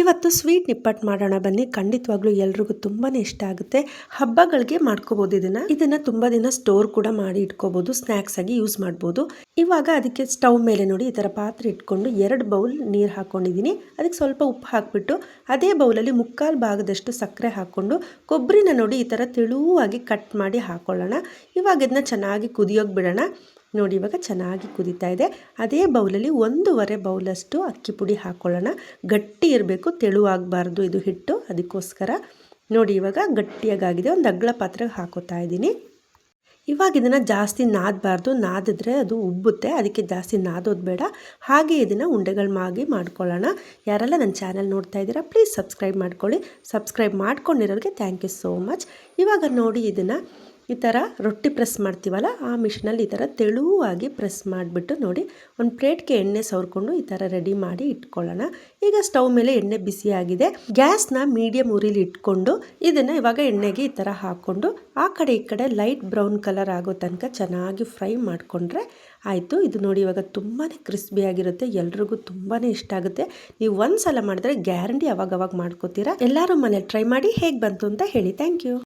ಇವತ್ತು ಸ್ವೀಟ್ ನಿಪ್ಪಟ್ಟು ಮಾಡೋಣ ಬನ್ನಿ. ಖಂಡಿತವಾಗ್ಲೂ ಎಲ್ರಿಗೂ ತುಂಬಾನೇ ಇಷ್ಟ ಆಗುತ್ತೆ. ಹಬ್ಬಗಳಿಗೆ ಮಾಡ್ಕೋಬಹುದು. ಇದನ್ನ ತುಂಬಾ ದಿನ ಸ್ಟೋರ್ ಕೂಡ ಮಾಡಿ ಇಟ್ಕೋಬಹುದು. ಸ್ನಾಕ್ಸ್ ಆಗಿ ಯೂಸ್ ಮಾಡಬಹುದು. ಇವಾಗ ಅದಕ್ಕೆ ಸ್ಟವ್ ಮೇಲೆ ನೋಡಿ ಈ ತರ ಪಾತ್ರೆ ಇಟ್ಕೊಂಡು 2 ಬೌಲ್ ನೀರು ಹಾಕೊಂಡಿದ್ದೀನಿ. ಅದಕ್ಕೆ ಸ್ವಲ್ಪ ಉಪ್ಪು ಹಾಕ್ಬಿಟ್ಟು ಅದೇ ಬೌಲಲ್ಲಿ 1/4 ಭಾಗದಷ್ಟು ಸಕ್ಕರೆ ಹಾಕೊಂಡು ಕೊಬ್ಬರಿನ ನೋಡಿ ಈ ತರ ತೆಳುವಾಗಿ ಕಟ್ ಮಾಡಿ ಹಾಕೊಳ್ಳೋಣ. ಇವಾಗ ಇದನ್ನ ಚೆನ್ನಾಗಿ ಕುದಿಯೋಕೆ ಬಿಡೋಣ. ನೋಡಿ ಇವಾಗ ಚೆನ್ನಾಗಿ ಕುದೀತಾ ಇದೆ. ಅದೇ ಬೌಲಲ್ಲಿ 1.5 ಬೌಲಷ್ಟು ಅಕ್ಕಿ ಪುಡಿ ಹಾಕೊಳ್ಳೋಣ. ಗಟ್ಟಿ ಇರಬೇಕು, ತೆಳುವಾಗಬಾರ್ದು ಇದು ಹಿಟ್ಟು, ಅದಕ್ಕೋಸ್ಕರ ನೋಡಿ ಇವಾಗ ಗಟ್ಟಿಯಾಗಿದೆ. ಒಂದು ಅಗ್ಳ ಪಾತ್ರೆಗೆ ಹಾಕೋತಾ ಇದ್ದೀನಿ. ಇವಾಗ ಇದನ್ನು ಜಾಸ್ತಿ ನಾದಬಾರ್ದು, ನಾದಿದ್ರೆ ಅದು ಉಬ್ಬುತ್ತೆ, ಅದಕ್ಕೆ ಜಾಸ್ತಿ ನಾದೋದು ಬೇಡ. ಹಾಗೆ ಇದನ್ನು ಉಂಡೆಗಳು ಮಾಡ್ಕೊಳ್ಳೋಣ. ಯಾರೆಲ್ಲ ನನ್ನ ಚಾನಲ್ ನೋಡ್ತಾ ಇದ್ದೀರಾ ಪ್ಲೀಸ್ ಸಬ್ಸ್ಕ್ರೈಬ್ ಮಾಡ್ಕೊಳ್ಳಿ. ಸಬ್ಸ್ಕ್ರೈಬ್ ಮಾಡ್ಕೊಂಡಿರೋರಿಗೆ ಥ್ಯಾಂಕ್ ಯು ಸೋ ಮಚ್. ಇವಾಗ ನೋಡಿ ಇದನ್ನು ಈ ಥರ ರೊಟ್ಟಿ ಪ್ರೆಸ್ ಮಾಡ್ತೀವಲ್ಲ ಆ ಮಿಷನಲ್ಲಿ ಈ ಥರ ತೆಳುವಾಗಿ ಪ್ರೆಸ್ ಮಾಡಿಬಿಟ್ಟು ನೋಡಿ ಒಂದು ಪ್ಲೇಟ್ಗೆ ಎಣ್ಣೆ ಸವರ್ಕೊಂಡು ಈ ಥರ ರೆಡಿ ಮಾಡಿ ಇಟ್ಕೊಳ್ಳೋಣ. ಈಗ ಸ್ಟವ್ ಮೇಲೆ ಎಣ್ಣೆ ಬಿಸಿಯಾಗಿದೆ. ಗ್ಯಾಸ್ನ ಮೀಡಿಯಮ್ ಉರಿಲಿ ಇಟ್ಕೊಂಡು ಇದನ್ನು ಇವಾಗ ಎಣ್ಣೆಗೆ ಈ ಥರ ಹಾಕ್ಕೊಂಡು ಆ ಕಡೆ ಈ ಕಡೆ ಲೈಟ್ ಬ್ರೌನ್ ಕಲರ್ ಆಗೋ ತನಕ ಚೆನ್ನಾಗಿ ಫ್ರೈ ಮಾಡಿಕೊಂಡ್ರೆ ಆಯಿತು. ಇದು ನೋಡಿ ಇವಾಗ ತುಂಬಾ ಕ್ರಿಸ್ಪಿಯಾಗಿರುತ್ತೆ, ಎಲ್ರಿಗೂ ತುಂಬಾ ಇಷ್ಟ ಆಗುತ್ತೆ. ನೀವು ಒಂದು ಸಲ ಮಾಡಿದ್ರೆ ಗ್ಯಾರಂಟಿ ಅವಾಗ ಮಾಡ್ಕೋತೀರಾ. ಎಲ್ಲರೂ ಮನೇಲಿ ಟ್ರೈ ಮಾಡಿ ಹೇಗೆ ಬಂತು ಅಂತ ಹೇಳಿ. Thank you.